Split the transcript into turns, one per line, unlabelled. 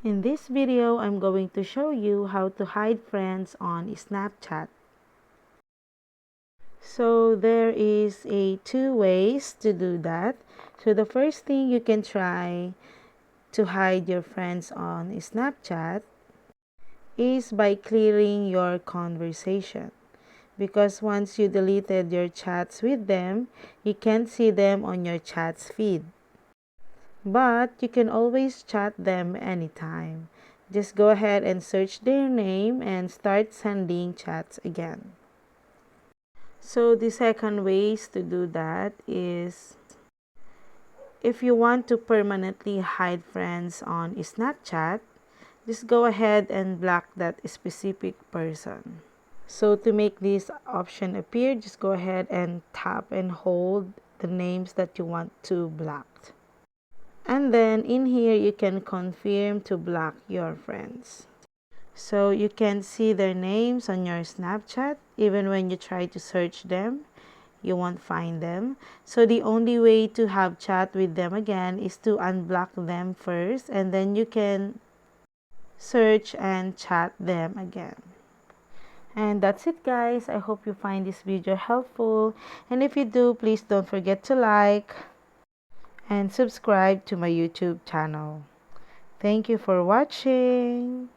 In this video, I'm going to show you how to hide friends on Snapchat. So there is two ways to do that. So the first thing you can try to hide your friends on Snapchat is by clearing your conversation. Because once you deleted your chats with them, you can't see them on your chats feed. But you can always chat them anytime. Just go ahead and search their name and start sending chats again. So the second ways to do that is if you want to permanently hide friends on Snapchat, just go ahead and block that specific person. So to make this option appear, just go ahead and tap and hold the names that you want to block. And then in here, you can confirm to block your friends. So you can see their names on your Snapchat. Even when you try to search them, you won't find them. So the only way to have chat with them again is to unblock them first, and then you can search and chat them again. And that's it, guys. I hope you find this video helpful. And if you do, please don't forget to like and subscribe to my YouTube channel. Thank you for watching.